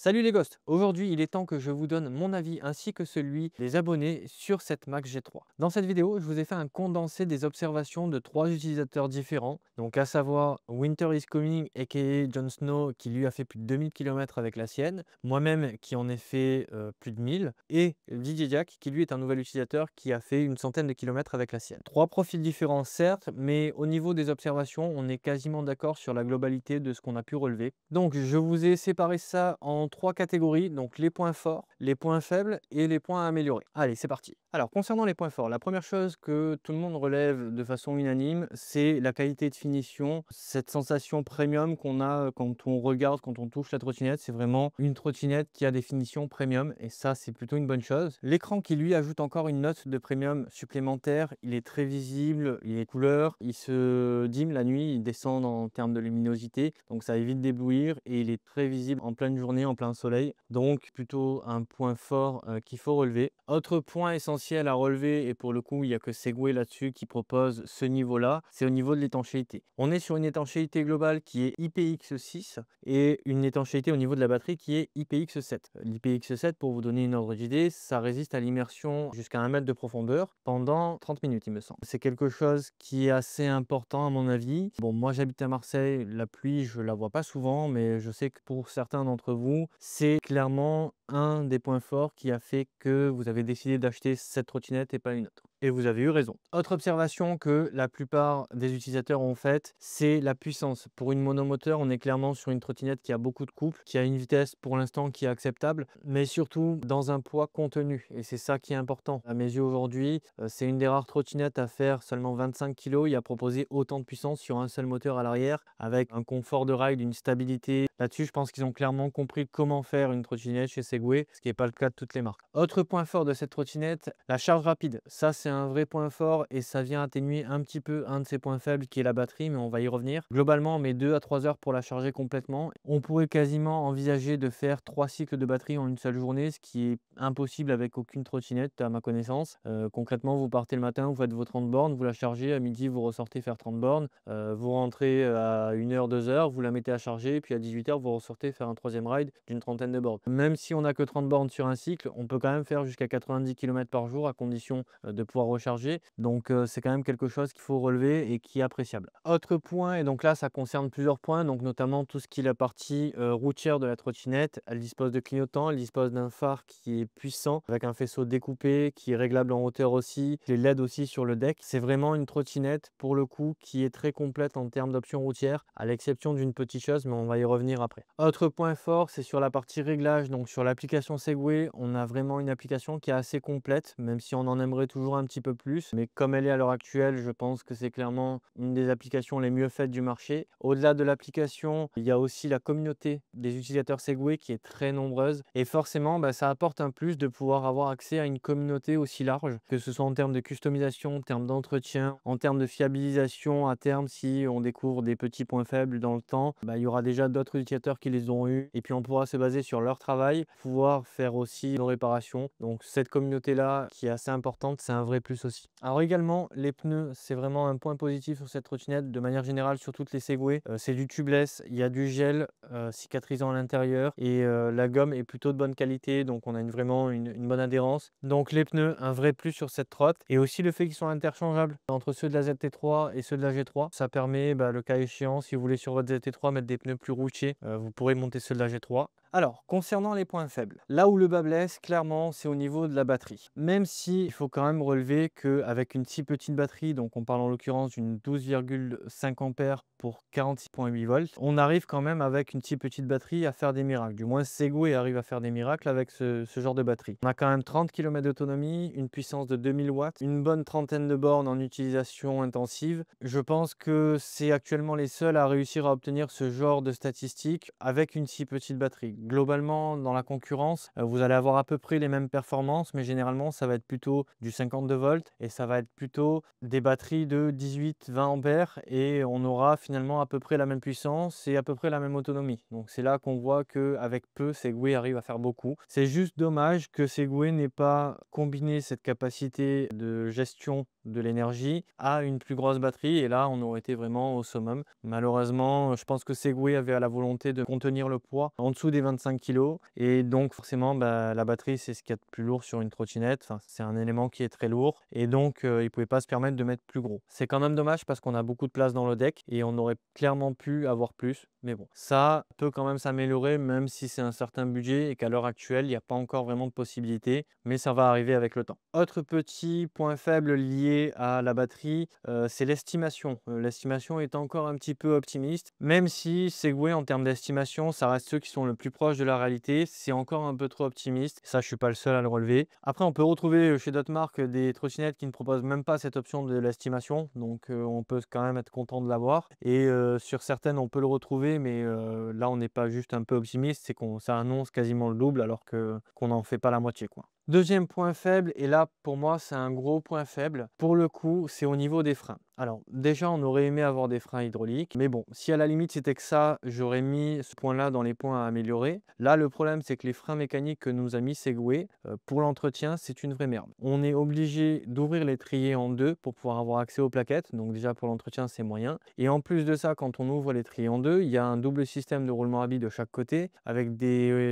Salut les ghosts! Aujourd'hui, il est temps que je vous donne mon avis ainsi que celui des abonnés sur cette Mac G3. Dans cette vidéo, je vous ai fait un condensé des observations de 3 utilisateurs différents, donc à savoir Winter is Coming aka Jon Snow qui lui a fait plus de 2000 km avec la sienne, moi-même qui en ai fait plus de 1000 et Didier Jack qui lui est un nouvel utilisateur qui a fait une centaine de kilomètres avec la sienne. Trois profils différents certes, mais au niveau des observations, on est quasiment d'accord sur la globalité de ce qu'on a pu relever. Donc je vous ai séparé ça en trois catégories, donc les points forts, les points faibles et les points à améliorer. Allez, c'est parti. Alors concernant les points forts, la première chose que tout le monde relève de façon unanime, c'est la qualité de finition, cette sensation premium qu'on a quand on regarde, quand on touche la trottinette. C'est vraiment une trottinette qui a des finitions premium et ça, c'est plutôt une bonne chose. L'écran qui lui ajoute encore une note de premium supplémentaire, il est très visible, il est couleur, il se dim la nuit, il descend en termes de luminosité, donc ça évite d'éblouir et il est très visible en pleine journée, en plein soleil, donc plutôt un point fort qu'il faut relever. Autre point essentiel à relever, et pour le coup il n'y a que Segway là-dessus qui propose ce niveau-là, c'est au niveau de l'étanchéité. On est sur une étanchéité globale qui est IPX6 et une étanchéité au niveau de la batterie qui est IPX7. L'IPX7, pour vous donner une ordre d'idée, ça résiste à l'immersion jusqu'à 1 mètre de profondeur pendant 30 minutes il me semble. C'est quelque chose qui est assez important à mon avis. Bon, moi j'habite à Marseille, la pluie je la vois pas souvent, mais je sais que pour certains d'entre vous, c'est clairement un des points forts qui a fait que vous avez décidé d'acheter cette trottinette et pas une autre. Et vous avez eu raison. Autre observation que la plupart des utilisateurs ont faite, c'est la puissance. Pour une monomoteur, on est clairement sur une trottinette qui a beaucoup de couple, qui a une vitesse pour l'instant qui est acceptable, mais surtout dans un poids contenu. Et c'est ça qui est important. À mes yeux aujourd'hui, c'est une des rares trottinettes à faire seulement 25 kg et à proposer autant de puissance sur un seul moteur à l'arrière, avec un confort de ride, une stabilité. Là-dessus, je pense qu'ils ont clairement compris comment faire une trottinette chez Segway, ce qui n'est pas le cas de toutes les marques. Autre point fort de cette trottinette, la charge rapide. Ça, c'est un vrai point fort et ça vient atténuer un petit peu un de ses points faibles qui est la batterie, mais on va y revenir. Globalement, on met 2 à 3 heures pour la charger complètement. On pourrait quasiment envisager de faire 3 cycles de batterie en une seule journée, ce qui est impossible avec aucune trottinette à ma connaissance. Concrètement, vous partez le matin, vous faites vos 30 bornes, vous la chargez, à midi vous ressortez faire 30 bornes, vous rentrez à 1 heure, 2 heures, vous la mettez à charger, puis à 18 heures vous ressortez faire un troisième ride d'une trentaine de bornes. Même si on n'a que 30 bornes sur un cycle, on peut quand même faire jusqu'à 90 km par jour à condition de pouvoir recharger. Donc c'est quand même quelque chose qu'il faut relever et qui est appréciable. Autre point, et donc là ça concerne plusieurs points, donc notamment tout ce qui est la partie routière de la trottinette. Elle dispose de clignotants, elle dispose d'un phare qui est puissant avec un faisceau découpé qui est réglable en hauteur aussi, les LED aussi sur le deck. C'est vraiment une trottinette pour le coup qui est très complète en termes d'options routières, à l'exception d'une petite chose, mais on va y revenir après. Autre point fort, c'est sur la partie réglage, donc sur l'application Segway, on a vraiment une application qui est assez complète, même si on en aimerait toujours un petit peu plus, mais comme elle est à l'heure actuelle, je pense que c'est clairement une des applications les mieux faites du marché. Au-delà de l'application, il y a aussi la communauté des utilisateurs Segway qui est très nombreuse et forcément ça apporte un plus de pouvoir avoir accès à une communauté aussi large, que ce soit en termes de customisation, en termes d'entretien, en termes de fiabilisation à terme. Si on découvre des petits points faibles dans le temps, il y aura déjà d'autres utilisateurs qui les ont eu et puis on pourra se baser sur leur travail, pouvoir faire aussi nos réparations. Donc cette communauté là qui est assez importante, c'est un vrai plus aussi. Alors également les pneus, c'est vraiment un point positif sur cette trottinette de manière générale sur toutes les Segway. C'est du tubeless, il y a du gel cicatrisant à l'intérieur et la gomme est plutôt de bonne qualité, donc on a vraiment une bonne adhérence. Donc les pneus, un vrai plus sur cette trotte, et aussi le fait qu'ils sont interchangeables entre ceux de la ZT3 et ceux de la G3. Ça permet, le cas échéant, si vous voulez sur votre ZT3 mettre des pneus plus routiers, vous pourrez monter ceux de la G3. Alors, concernant les points faibles, là où le bas blesse, clairement, c'est au niveau de la batterie. Même si il faut quand même relever qu'avec une si petite batterie, donc on parle en l'occurrence d'une 12,5 ampères pour 46,8 volts, on arrive quand même avec une si petite batterie à faire des miracles. Du moins, Segway arrive à faire des miracles avec ce genre de batterie. On a quand même 30 km d'autonomie, une puissance de 2000 watts, une bonne trentaine de bornes en utilisation intensive. Je pense que c'est actuellement les seuls à réussir à obtenir ce genre de statistiques avec une si petite batterie. Globalement, dans la concurrence, vous allez avoir à peu près les mêmes performances, mais généralement, ça va être plutôt du 52 volts et ça va être plutôt des batteries de 18-20 ampères et on aura finalement finalement à peu près la même puissance et à peu près la même autonomie. Donc c'est là qu'on voit qu'avec peu, Segway arrive à faire beaucoup. C'est juste dommage que Segway n'ait pas combiné cette capacité de gestion de l'énergie à une plus grosse batterie, et là on aurait été vraiment au summum. Malheureusement, je pense que Segway avait la volonté de contenir le poids en dessous des 25 kg, et donc forcément la batterie c'est ce qu'il y a de plus lourd sur une trottinette, enfin, c'est un élément qui est très lourd, et donc il ne pouvait pas se permettre de mettre plus gros. C'est quand même dommage parce qu'on a beaucoup de place dans le deck et on aurait clairement pu avoir plus, mais bon, ça peut quand même s'améliorer même si c'est un certain budget et qu'à l'heure actuelle il n'y a pas encore vraiment de possibilités, mais ça va arriver avec le temps. Autre petit point faible lié à la batterie, c'est l'estimation. L'estimation est encore un petit peu optimiste, même si Segway en termes d'estimation, ça reste ceux qui sont le plus proches de la réalité, c'est encore un peu trop optimiste. Ça, je suis pas le seul à le relever. Après, on peut retrouver chez d'autres marques des trottinettes qui ne proposent même pas cette option de l'estimation, donc on peut quand même être content de l'avoir. Et sur certaines, on peut le retrouver, mais là, on n'est pas juste un peu optimiste, c'est qu'on ça annonce quasiment le double alors qu'on n'en fait pas la moitié, quoi. Deuxième point faible, et là pour moi c'est un gros point faible, pour le coup c'est au niveau des freins. Alors déjà on aurait aimé avoir des freins hydrauliques, mais bon, si à la limite c'était que ça, j'aurais mis ce point-là dans les points à améliorer. Là le problème c'est que les freins mécaniques que nous a mis Segway, pour l'entretien c'est une vraie merde. On est obligé d'ouvrir l'étrier en deux pour pouvoir avoir accès aux plaquettes, donc déjà pour l'entretien c'est moyen. Et en plus de ça, quand on ouvre l'étrier en deux, il y a un double système de roulement à billes de chaque côté, avec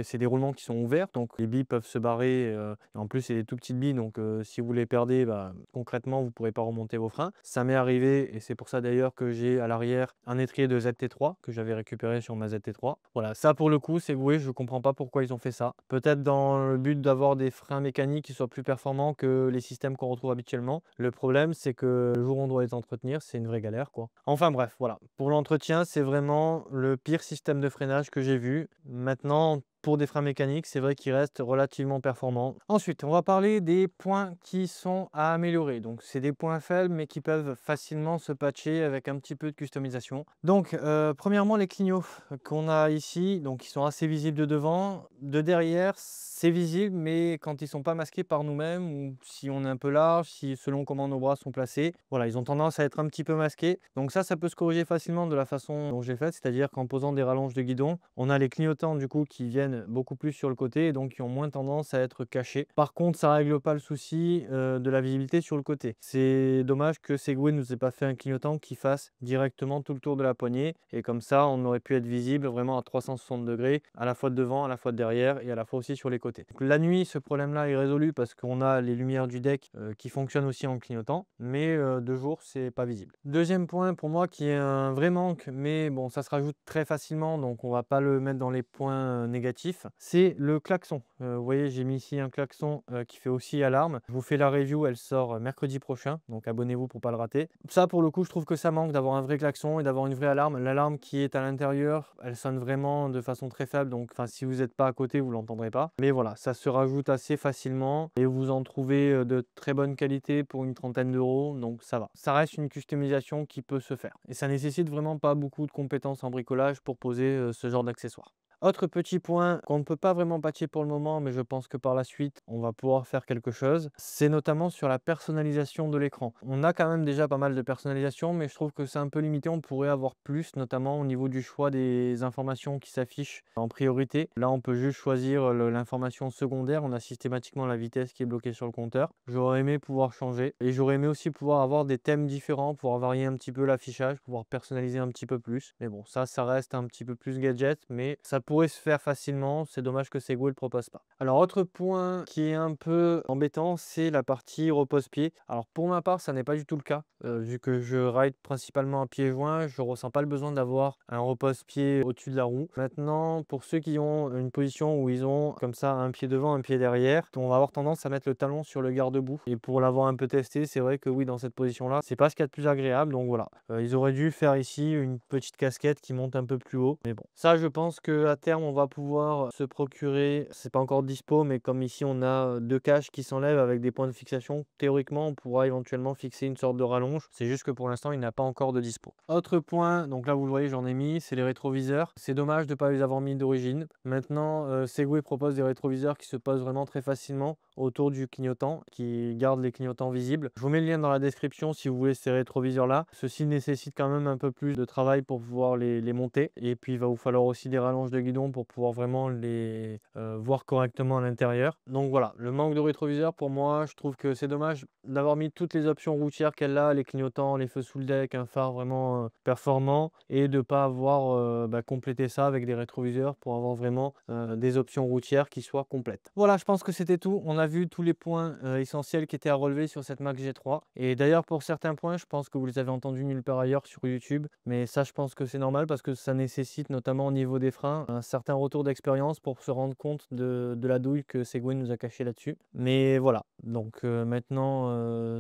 c'est des roulements qui sont ouverts, donc les billes peuvent se barrer. Et en plus, c'est des tout petites billes, donc si vous les perdez, concrètement, vous ne pourrez pas remonter vos freins. Ça m'est arrivé, et c'est pour ça d'ailleurs que j'ai à l'arrière un étrier de ZT3 que j'avais récupéré sur ma ZT3. Voilà, ça pour le coup, c'est voué, je ne comprends pas pourquoi ils ont fait ça. Peut-être dans le but d'avoir des freins mécaniques qui soient plus performants que les systèmes qu'on retrouve habituellement. Le problème, c'est que le jour où on doit les entretenir, c'est une vraie galère, quoi. Enfin bref, voilà. Pour l'entretien, c'est vraiment le pire système de freinage que j'ai vu. Maintenant, pour des freins mécaniques, c'est vrai qu'ils restent relativement performants. Ensuite, on va parler des points qui sont à améliorer. Donc, c'est des points faibles, mais qui peuvent facilement se patcher avec un petit peu de customisation. Donc, premièrement, les clignots qu'on a ici, donc ils sont assez visibles de devant. De derrière, c'est visible, mais quand ils sont pas masqués par nous-mêmes, ou si on est un peu large, si selon comment nos bras sont placés, voilà, ils ont tendance à être un petit peu masqués. Donc ça peut se corriger facilement de la façon dont j'ai fait, c'est-à-dire qu'en posant des rallonges de guidon, on a les clignotants du coup qui viennent beaucoup plus sur le côté et donc qui ont moins tendance à être cachés. Par contre, ça règle pas le souci de la visibilité sur le côté. C'est dommage que Segway nous ait pas fait un clignotant qui fasse directement tout le tour de la poignée, et comme ça on aurait pu être visible vraiment à 360 degrés, à la fois de devant, à la fois de derrière et à la fois aussi sur les côtés. Donc, la nuit, ce problème-là est résolu parce qu'on a les lumières du deck qui fonctionnent aussi en clignotant, mais de jour c'est pas visible. Deuxième point pour moi qui est un vrai manque, mais bon, ça se rajoute très facilement, donc on va pas le mettre dans les points négatifs, c'est le klaxon. Vous voyez, j'ai mis ici un klaxon qui fait aussi alarme. Je vous fais la review, elle sort mercredi prochain, donc abonnez-vous pour pas le rater. Ça pour le coup, je trouve que ça manque d'avoir un vrai klaxon et d'avoir une vraie alarme. L'alarme qui est à l'intérieur, elle sonne vraiment de façon très faible, donc si vous n'êtes pas à côté, vous l'entendrez pas. Mais voilà, ça se rajoute assez facilement et vous en trouvez de très bonne qualité pour une trentaine d'euros, donc ça va. Ça reste une customisation qui peut se faire et ça nécessite vraiment pas beaucoup de compétences en bricolage pour poser ce genre d'accessoires. Autre petit point qu'on ne peut pas vraiment patcher pour le moment, mais je pense que par la suite, on va pouvoir faire quelque chose, c'est notamment sur la personnalisation de l'écran. On a quand même déjà pas mal de personnalisation, mais je trouve que c'est un peu limité. On pourrait avoir plus, notamment au niveau du choix des informations qui s'affichent en priorité. Là, on peut juste choisir l'information secondaire. On a systématiquement la vitesse qui est bloquée sur le compteur. J'aurais aimé pouvoir changer et j'aurais aimé aussi pouvoir avoir des thèmes différents, pouvoir varier un petit peu l'affichage, pouvoir personnaliser un petit peu plus. Mais bon, ça reste un petit peu plus gadget, mais ça pourrait se faire facilement. C'est dommage que Segway ne le propose pas. Alors, autre point qui est un peu embêtant, c'est la partie repose-pied. Alors, pour ma part, ça n'est pas du tout le cas. Vu que je ride principalement à pieds joints, je ne ressens pas le besoin d'avoir un repose-pied au-dessus de la roue. Maintenant, pour ceux qui ont une position où ils ont comme ça un pied devant, un pied derrière, on va avoir tendance à mettre le talon sur le garde-boue. Et pour l'avoir un peu testé, c'est vrai que oui, dans cette position-là, c'est pas ce qu'il y a de plus agréable. Donc voilà, ils auraient dû faire ici une petite casquette qui monte un peu plus haut. Mais bon, ça, je pense que à terme, on va pouvoir se procurer, c'est pas encore dispo, mais comme ici on a 2 caches qui s'enlèvent avec des points de fixation, théoriquement on pourra éventuellement fixer une sorte de rallonge. C'est juste que pour l'instant il n'a pas encore de dispo. Autre point, donc là vous le voyez j'en ai mis, c'est les rétroviseurs. C'est dommage de ne pas les avoir mis d'origine. Maintenant Segway propose des rétroviseurs qui se posent vraiment très facilement autour du clignotant, qui gardent les clignotants visibles. Je vous mets le lien dans la description si vous voulez ces rétroviseurs là. Ceci nécessite quand même un peu plus de travail pour pouvoir les monter, et puis il va vous falloir aussi des rallonges de guidon pour pouvoir vraiment les voir correctement à l'intérieur. Donc voilà, le manque de rétroviseur pour moi, je trouve que c'est dommage d'avoir mis toutes les options routières qu'elle a, les clignotants, les feux sous le deck, un phare vraiment performant, et de ne pas avoir complété ça avec des rétroviseurs pour avoir vraiment des options routières qui soient complètes. Voilà, je pense que c'était tout. On a vu tous les points essentiels qui étaient à relever sur cette Max G3. Et d'ailleurs, pour certains points, je pense que vous les avez entendus nulle part ailleurs sur YouTube. Mais ça, je pense que c'est normal parce que ça nécessite, notamment au niveau des freins, un certain retour d'expérience pour se rendre compte de la douille que Segway nous a cachée là-dessus. Mais voilà, donc maintenant,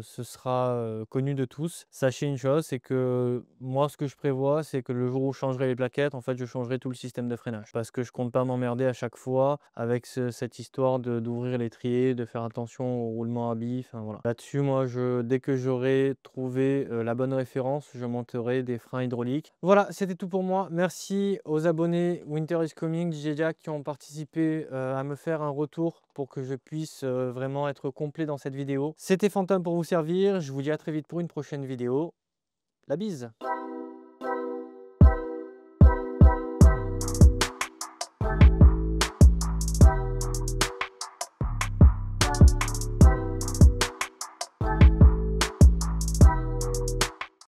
ce sera connu de tous. Sachez une chose, c'est que moi, ce que je prévois, c'est que le jour où je changerai les plaquettes, en fait, je changerai tout le système de freinage. Parce que je compte pas m'emmerder à chaque fois avec cette histoire d'ouvrir l'étrier, de faire attention au roulement à billes. Enfin, voilà. Là-dessus, moi, dès que j'aurai trouvé la bonne référence, je monterai des freins hydrauliques. Voilà, c'était tout pour moi. Merci aux abonnés Winter is Coming, DJ Jack, qui ont participé à me faire un retour pour que je puisse vraiment être complet dans cette vidéo. C'était Fantôme pour vous servir. Je vous dis à très vite pour une prochaine vidéo. La bise!